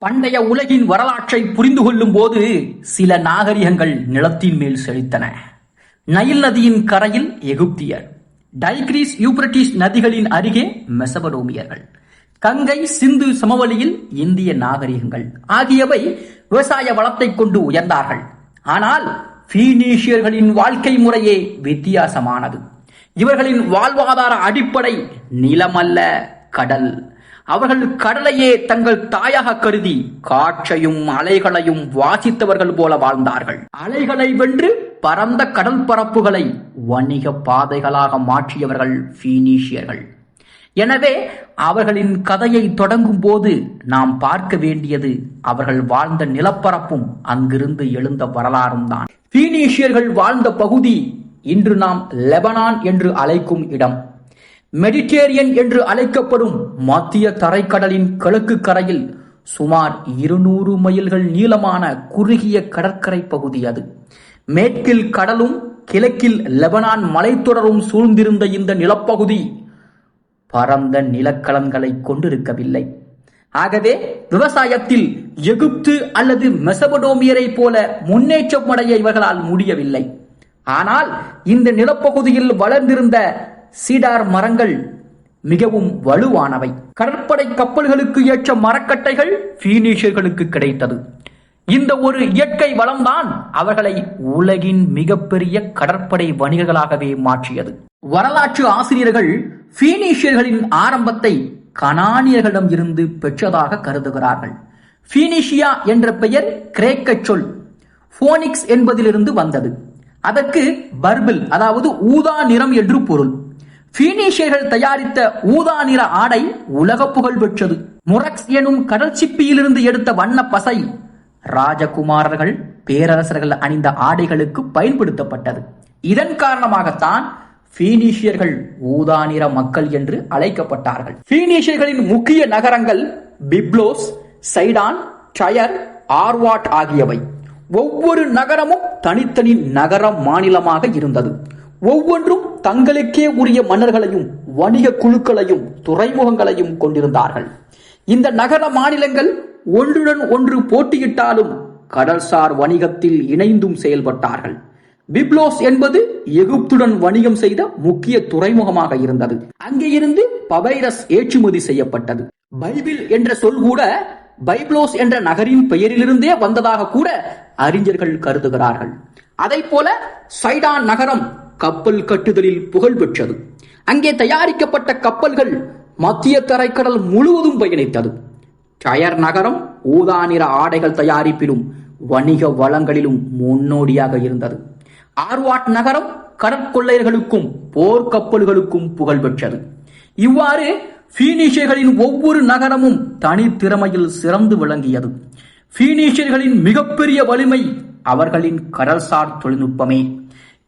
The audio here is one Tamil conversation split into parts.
பண்டைய உலகின் வரலாற்றை புரிந்து கொள்ளும் போது சில நாகரிகங்கள் நிலத்தின் மேல் செழித்தன. நைல் நதியின் கரையில் எகிப்தியர், டைக்ரீஸ் யூப்ரட்டிஸ் நதிகளின் அருகே மெசபடோமியர்கள், கங்கை சிந்து சமவெளியில் இந்திய நாகரிகங்கள் ஆகியவை விவசாய வளத்தை கொண்டு உயர்ந்தார்கள். ஆனால் பீனீஷியர்களின் வாழ்க்கை முறையே வித்தியாசமானது. இவர்களின் வாழ்வாதார அடிப்படை நிலமல்ல, கடல். அவர்கள் கடலையே தங்கள் தாயாக கருதி காற்றையும் அலைகளையும் வாசித்தவர்கள் போல வாழ்ந்தார்கள். அலைகளை வென்று பரந்த கடல் பரப்புகளை வணிக பாதைகளாக மாற்றியவர்கள் பீனீஷியர்கள். எனவே அவர்களின் கதையை தொடங்கும் போது நாம் பார்க்க வேண்டியது அவர்கள் வாழ்ந்த நிலப்பரப்பும் அங்கிருந்து எழுந்த வரலாறும் தான். பீனீஷியர்கள் வாழ்ந்த பகுதி இன்று நாம் லெபனான் என்று அழைக்கும் இடம். மெடிட்டேரியன் என்று அழைக்கப்படும் மத்திய தரைக்கடலின் கிழக்கு கரையில் சுமார் 200 மைல்கள் நீளமான குறுகிய கடற்கரை பகுதி அது. மேற்கில் கடலும் கிழக்கில் லெபனான் மலைத்தொடரும் சூழ்ந்திருந்த இந்த நிலப்பகுதி பரந்த நிலக்கலன்களை கொண்டிருக்கவில்லை. ஆகவே விவசாயத்தில் எகிப்து அல்லது மெசபடோமியரை போல முன்னேற்றம் அடைய இவர்களால் முடியவில்லை. ஆனால் இந்த நிலப்பகுதியில் வளர்ந்திருந்த சீடார் மரங்கள் மிகவும் வலுவானவை. கடற்படை கப்பல்களுக்கு ஏற்ற மரக்கட்டைகள் பீனீஷியர்களுக்கு கிடைத்தது. இந்த ஒரு இயற்கை வளம்தான் அவர்களை உலகின் மிகப்பெரிய கடற்படை வணிகர்களாகவே மாற்றியது. வரலாற்று ஆசிரியர்கள் பீனீஷியர்களின் ஆரம்பத்தை கனானியர்களிடம் இருந்து பெற்றதாக கருதுகிறார்கள். பீனிஷியா என்ற பெயர் கிரேக்க சொல் போனிக்ஸ் என்பதிலிருந்து வந்தது. அதற்கு பர்பிள், அதாவது ஊதா நிறம் என்று பொருள். பீனீஷியர்கள் தயாரித்த ஊதா நிற ஆடை உலக புகழ் பெற்றது. முரக்ஸ் எனும் கடல் சிப்பியிலிருந்து எடுத்த வண்ண பசை ராஜகுமாரர்கள், பேரரசர்கள் அணிந்த ஆடைகளுக்கு பயன்படுத்தப்பட்டது. இதன் காரணமாகத்தான் பீனீஷியர்கள் ஊதா நிற மக்கள் என்று அழைக்கப்பட்டார்கள். பீனீஷியர்களின் முக்கிய நகரங்கள் பிப்லோஸ், சைடான், டயர், ஆர்வாட் ஆகியவை. ஒவ்வொரு நகரமும் தனித்தனி நகர மாநிலமாக இருந்தது. ஒவ்வொன்றும் தங்களுக்கே உரிய மன்னர்களையும் வணிக குழுக்களையும் துறைமுகங்களையும் கொண்டிருந்தார்கள். இந்த நகர மாநிலங்கள் ஒன்றுடன் ஒன்று போட்டியிட்டாலும் கடல்சார் வணிகத்தில் இணைந்தும் செயல்பட்டார்கள். பிப்லோஸ் என்பது எகிப்துடன் வணிகம் செய்த முக்கிய துறைமுகமாக இருந்தது. அங்கே இருந்து பபைரஸ் ஏற்றுமதி செய்யப்பட்டது. பைபிள் என்ற சொல் கூட பைப்லோஸ் என்ற நகரின் பெயரிலிருந்தே வந்ததாக கூட அறிஞர்கள் கருதுகிறார்கள். அதை போல சைடான் நகரம் கப்பல் கட்டுதலில் புகழ் பெற்றது. அங்கே தயாரிக்கப்பட்ட கப்பல்கள் மத்திய தரைக்கடல் முழுவதும் பயணித்தது. டயர் நகரம் ஊதா நிற ஆடைகள் தயாரிப்பிலும் வணிக வளங்களிலும் முன்னோடியாக இருந்தது. ஆர்வாட் நகரம் கடற்கொள்ளையர்களுக்கும் போர்க்கப்பல்களுக்கும் புகழ் பெற்றது. இவ்வாறு பீனீஷியர்களின் ஒவ்வொரு நகரமும் தனித்திறமையில் சிறந்து விளங்கியது. பீனீஷியர்களின் மிகப்பெரிய வலிமை அவர்களின் கடல்சார் தொழில்நுட்பமே.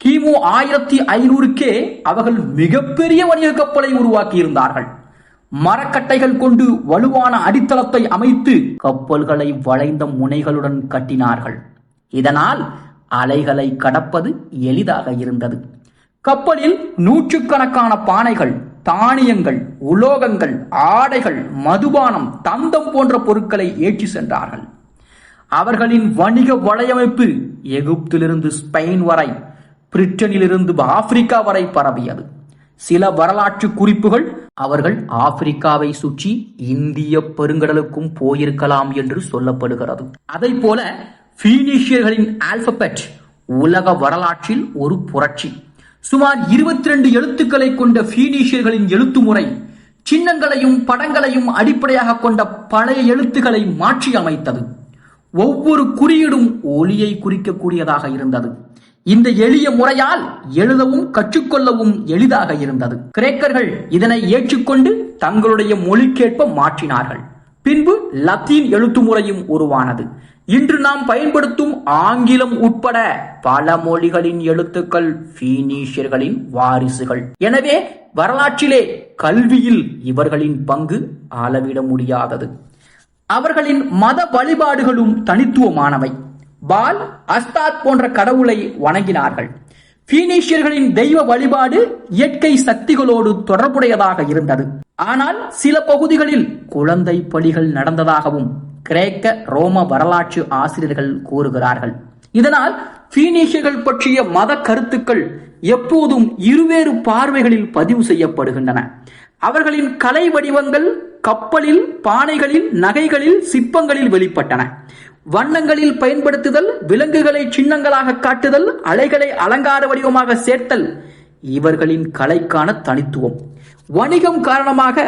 கிமு 1500க்கே அவர்கள் மிகப்பெரிய வணிக கப்பலை உருவாக்கி இருந்தார்கள். மரக்கட்டைகள் கொண்டு வலுவான அடித்தளத்தை அமைத்து கப்பல்களை வளைந்த முனைகளுடன் கட்டினார்கள். இதனால் அலைகளை கடப்பது எளிதாக இருந்தது. கப்பலில் நூற்றுக்கணக்கான பானைகள், தானியங்கள், உலோகங்கள், ஆடைகள், மதுபானம், தந்தம் போன்ற பொருட்களை ஏற்றி சென்றார்கள். அவர்களின் வணிக வலையமைப்பு எகிப்திலிருந்து ஸ்பெயின் வரை, பிரிட்டனிலிருந்து ஆப்பிரிக்கா வரை பரவியது. சில வரலாற்று குறிப்புகள் அவர்கள் ஆப்பிரிக்காவை சுற்றி இந்திய பெருங்கடலுக்கும் போயிருக்கலாம் என்று சொல்லப்படுகிறது. அதை போல பீனீஷியர்களின் ஆல்பபெட் உலக வரலாற்றில் ஒரு புரட்சி. சுமார் 22 எழுத்துக்களை கொண்ட பீனீஷியர்களின் எழுத்து முறை சின்னங்களையும் படங்களையும் அடிப்படையாக கொண்ட பழைய எழுத்துக்களை மாற்றி அமைத்தது. ஒவ்வொரு குறியீடும் ஒலியை குறிக்கக்கூடியதாக இருந்தது. இந்த எளிய முறையால் எழுதவும் கற்றுக்கொள்ளவும் எளிதாக இருந்தது. கிரேக்கர்கள் இதனை ஏற்றுக்கொண்டு தங்களுடைய மொழிக்கேற்ப மாற்றினார்கள். பின்பு லத்தீன் எழுத்து முறையும் உருவானது. இன்று நாம் பயன்படுத்தும் ஆங்கிலம் உட்பட பல மொழிகளின் எழுத்துக்கள் பீனீஷியர்களின் வாரிசுகள். எனவே வரலாற்றிலே கல்வியில் இவர்களின் பங்கு அளவிட முடியாதது. அவர்களின் மத வழிபாடுகளும் தனித்துவமானவை. பால், அஸ்தாத் போன்ற கடவுளை வணங்கினார்கள். பீனீஷியர்களின் தெய்வ வழிபாடு இயற்கை சக்திகளோடு தொடர்புடையதாக இருந்தது. ஆனால் சில பகுதிகளில் குழந்தை பலிகள் நடந்ததாகவும் கிரேக்க ரோம வரலாற்று ஆசிரியர்கள் கூறுகிறார்கள். இதனால் பீனிஷியர்கள் பற்றிய மத கருத்துக்கள் எப்போதும் இருவேறு பார்வைகளில் பதிவு செய்யப்படுகின்றன. அவர்களின் கலை வடிவங்கள் கப்பலில், பானைகளில், நகைகளில், சிற்பங்களில் வெளிப்பட்டன. வண்ணங்களில் பயன்படுத்துதல், விலங்குகளை சின்னங்களாக காட்டுதல், அலைகளை அலங்கார வடிவமாக சேர்த்தல் இவர்களின் கலைக்கான தனித்துவம். வணிகம் காரணமாக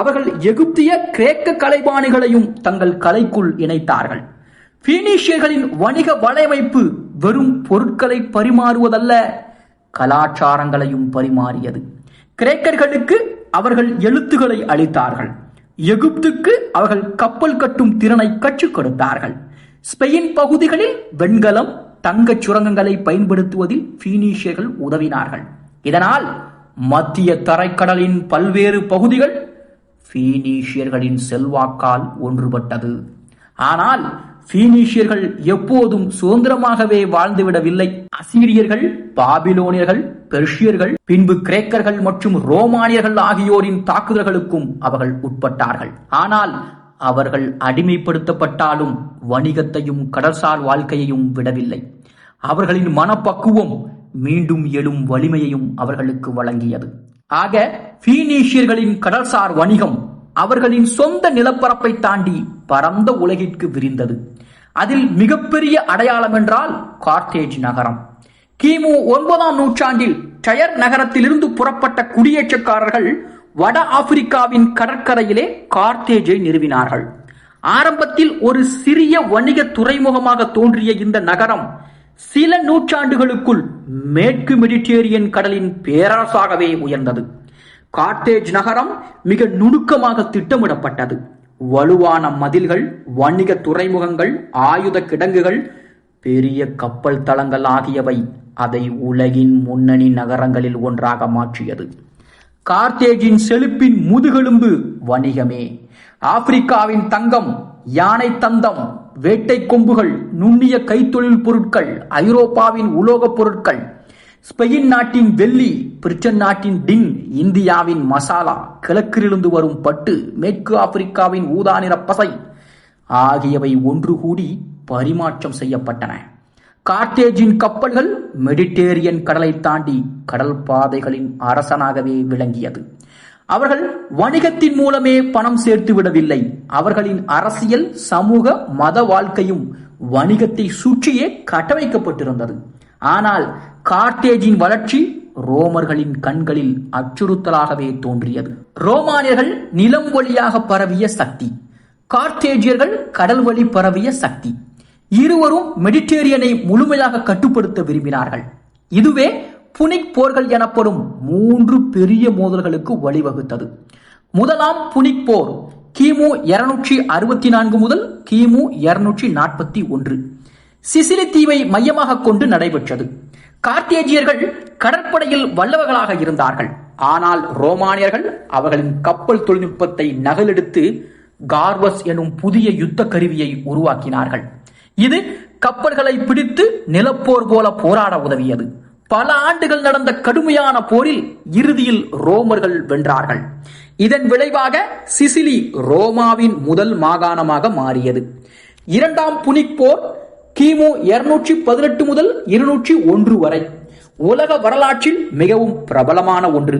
அவர்கள் எகிப்திய, கிரேக்க கலைபாணிகளையும் தங்கள் கலைக்குள் இணைத்தார்கள். பீனிஷியர்களின் வணிக வலையமைப்பு வெறும் பொருட்களை பரிமாறுவதல்ல, கலாச்சாரங்களையும் பரிமாறியது. கிரேக்கர்களுக்கு அவர்கள் எழுத்துக்களை அளித்தார்கள். எகிப்துக்கு அவர்கள் கப்பல் கட்டும் திறனை கற்றுக் கொடுத்தார்கள். ஸ்பெயின் பகுதிகளில் வெண்கலம், தங்கச் சுரங்கங்களை பயன்படுத்துவதில் பீனிஷியர்கள் உதவினார்கள். இதனால் மத்திய தரைக்கடலின் பல்வேறு பகுதிகள் பீனிஷியர்களின் செல்வாக்கால் ஒன்றுபட்டது. ஆனால் பீனிஷியர்கள் எப்போதும் சுதந்திரமாகவே வாழ்ந்துவிடவில்லை. அசீரியர்கள், பாபிலோனியர்கள், பெர்ஷியர்கள், பின்பு கிரேக்கர்கள் மற்றும் ரோமானியர்கள் ஆகியோரின் தாக்குதல்களுக்கும் அவர்கள் உட்பட்டார்கள். ஆனால் அவர்கள் அடிமைப்படுத்தப்பட்டாலும் வணிகத்தையும் கடல்சார் வாழ்க்கையையும் விடவில்லை. அவர்களின் மனப்பக்குவம் மீண்டும் எழும் வலிமையையும் அவர்களுக்கு வழங்கியது. ஆக பீனிஷியர்களின் கடல்சார் வணிகம் அவர்களின் சொந்த நிலப்பரப்பை தாண்டி பரந்த உலகிற்கு விரிந்தது. அதில் மிகப்பெரிய அடையாளம் என்றால் கார்த்தேஜ் நகரம். கிமு 9ஆம் நூற்றாண்டில் டயர் நகரத்திலிருந்து புறப்பட்ட குடியேற்றக்காரர்கள் வட ஆப்பிரிக்காவின் கடற்கரையிலே கார்த்தேஜை நிறுவினார்கள். ஆரம்பத்தில் ஒரு சிறிய வணிக துறைமுகமாக தோன்றிய இந்த நகரம் சில நூற்றாண்டுகளுக்குள் மேற்கு மெடிட்டேரியன் கடலின் பேரரசாகவே உயர்ந்தது. கார்த்தேஜ் நகரம் மிக நுணுக்கமாக திட்டமிடப்பட்டது. வலுவான மதில்கள், வணிக துறைமுகங்கள், ஆயுத கிடங்குகள், பெரிய கப்பல் தளங்கள் ஆகியவை அதை உலகின் முன்னணி நகரங்களில் ஒன்றாக மாற்றியது. கார்த்தேஜின் செழிப்பின் முதுகெலும்பு வணிகமே. ஆப்பிரிக்காவின் தங்கம், யானை தந்தம், வேட்டை கொம்புகள், நுண்ணிய கைத்தொழில் பொருட்கள், ஐரோப்பாவின் உலோகப் பொருட்கள், ஸ்பெயின் நாட்டின் வெள்ளி, பிரிட்டன் நாட்டின் டின், இந்தியாவின் மசாலா, கிழக்கிலிருந்து வரும் பட்டு, மேற்கு ஆப்பிரிக்காவின் ஊதா நிற பசை ஆகியவை ஒன்று கூடி பரிமாற்றம் செய்யப்பட்டன. கார்த்தேஜின் கப்பல்கள் மெடிட்டேரியன் கடலை தாண்டி கடல் பாதைகளின் அரசனாகவே விளங்கியது. அவர்கள் வணிகத்தின் மூலமே பணம் சேர்த்து விடவில்லை. அவர்களின் அரசியல், சமூக, மத வாழ்க்கையும் வணிகத்தை சுற்றியே கட்டமைக்கப்பட்டிருந்தது. ஆனால் கார்த்தேஜின் வளர்ச்சி ரோமர்களின் கண்களில் அச்சுறுத்தலாகவே தோன்றியது. ரோமானியர்கள் நிலம் வழியாக பரவிய சக்தி, கார்த்தேஜியர்கள் கடல் வழி பரவிய சக்தி. இருவரும் மெடிட்டேரியனை முழுமையாக கட்டுப்படுத்த விரும்பினார்கள். இதுவே புனிக் போர்கள் எனப்படும் 3 பெரிய மோதல்களுக்கு வழிவகுத்தது. முதலாம் புனிக் போர் கிமு 264 முதல் கிமு 241 சிசிலி தீவை மையமாக கொண்டு நடைபெற்றது. கார்த்தேஜியர்கள் கடற்படையில் வல்லவர்களாக இருந்தார்கள். ஆனால் ரோமானியர்கள் அவர்களின் கப்பல் தொழில்நுட்பத்தை நகலெடுத்து கார்வஸ் எனும் புதிய யுத்த கருவியை உருவாக்கினார்கள். இது கப்பல்களை பிடித்து நிலப்போர் போல போராட உதவியது. பல ஆண்டுகள் நடந்த கடுமையான போரில் இறுதியில் ரோமர்கள் வென்றார்கள். இதன் விளைவாக சிசிலி ரோமாவின் முதல் மாகாணமாக மாறியது. இரண்டாம் புனிக் போர் கிமு 218 முதல் 201 வரை உலக வரலாற்றில் மிகவும் பிரபலமான ஒன்று.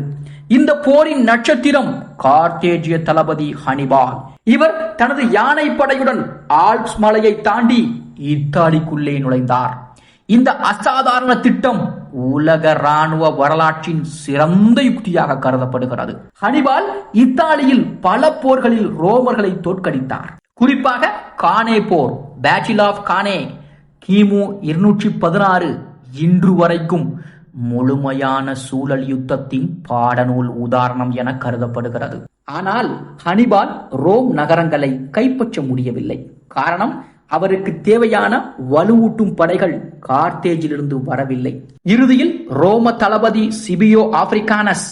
இந்த போரின் நட்சத்திரம் கார்த்தேஜிய தளபதி ஹனிபால். இவர் தனது யானை படையுடன் ஆல்ப்ஸ் மலையை தாண்டி இத்தாலிக்குள்ளே நுழைந்தார். இந்த அசாதாரண திட்டம் உலக ராணுவ வரலாற்றின் சிறந்த யுக்தியாக கருதப்படுகிறது. ஹனிபால் இத்தாலியில் பல போர்களில் ரோமர்களை தோற்கடித்தார். குறிப்பாக கானே போர், பேட்டில் ஆஃப் கானே கிமு 216 இன்று வரைக்கும் முழுமையான சூழல் யுத்தத்தின் பாடநூல் உதாரணம் என கருதப்படுகிறது. ஆனால் ஹனிபால் ரோம் நகரங்களை கைப்பற்ற முடியவில்லை. காரணம், அவருக்கு தேவையான வலுவூட்டும் படைகள் கார்த்தேஜிலிருந்து வரவில்லை. இறுதியில் ரோம தளபதி சிபியோ ஆப்பிரிக்கானஸ்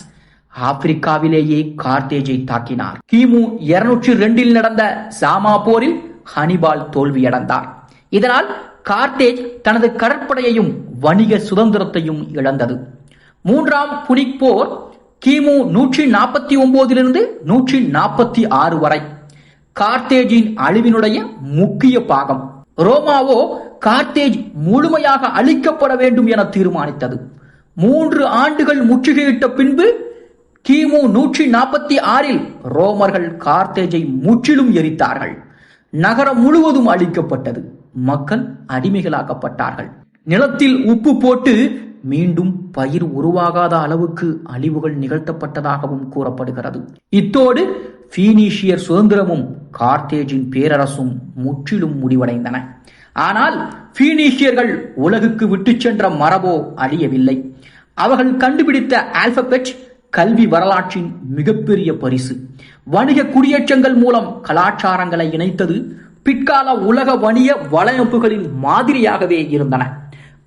ஆப்பிரிக்காவிலேயே கார்த்தேஜை தாக்கினார். கிமு 202 நடந்த சாமா போரில் ஹனிபால் தோல்வியடைந்தார். இதனால் கார்த்தேஜ் தனது கடற்படையையும் வணிக சுதந்திரத்தையும் இழந்தது. மூன்றாம் புனிக் போர் கிமு 149 146 வரை கார்த்தேஜின் அழிவினுடைய முக்கிய பாகம். ரோமாவோ கார்த்தேஜ் முழுமையாக அழிக்கப்பட வேண்டும் என தீர்மானித்தது. 3 ஆண்டுகள் முற்றுகையிட்ட பின்பு கிமு 146 ரோமர்கள் கார்த்தேஜை முற்றிலும் எரித்தார்கள். நகரம் முழுவதும் அழிக்கப்பட்டது. மக்கள் அடிமைகளாக்கப்பட்டார்கள். நிலத்தில் உப்பு போட்டு மீண்டும் பயிர் உருவாகாத அளவுக்கு அழிவுகள் நிகழ்த்தப்பட்டதாகவும் கூறப்படுகிறது. இத்தோடு பீனிஷியர் சுதந்திரமும் கார்த்தேஜின் பேரரசும் முற்றிலும் முடிவடைந்தன. ஆனால் பீனிஷியர்கள் உலகுக்கு விட்டு சென்ற மரபோ அழியவில்லை. அவர்கள் கண்டுபிடித்த ஆல்பபெட் கல்வி வரலாற்றின் மிகப்பெரிய பரிசு. வணிக குடியேற்றங்கள் மூலம் கலாச்சாரங்களை இணைத்தது. பிற்கால உலக வணிக வலையமைப்புகளின் மாதிரியாகவே இருந்தன.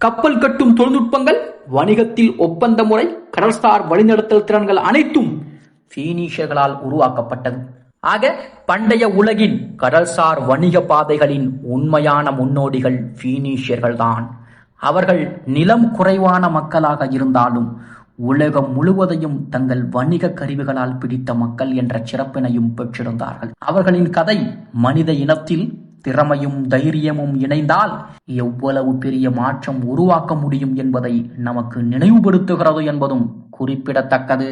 கப்பல் கட்டும் தொழில்நுட்பங்கள், வணிகத்தில் ஒப்பந்த முறை, கடல்சார் வழிநடத்தல் திறன்கள் அனைத்தும் பீனிஷியர்களால் உருவாக்கப்பட்டது. ஆக பண்டைய உலகின் கடல்சார் வணிக பாதைகளின் உண்மையான முன்னோடிகள் பீனிஷியர்கள்தான். அவர்கள் நிலம் குறைவான மக்களாக இருந்தாலும் உலகம் முழுவதையும் தங்கள் வணிக கருவிகளால் பிடித்த மக்கள் என்ற சிறப்பினையும் பெற்றிருந்தார்கள். அவர்களின் கதை மனித இனத்தில் திறமையும் தைரியமும் இணைந்தால் எவ்வளவு பெரிய மாற்றம் உருவாக்க முடியும் என்பதை நமக்கு நினைவுபடுத்துகிறது என்பதும் குறிப்பிடத்தக்கது.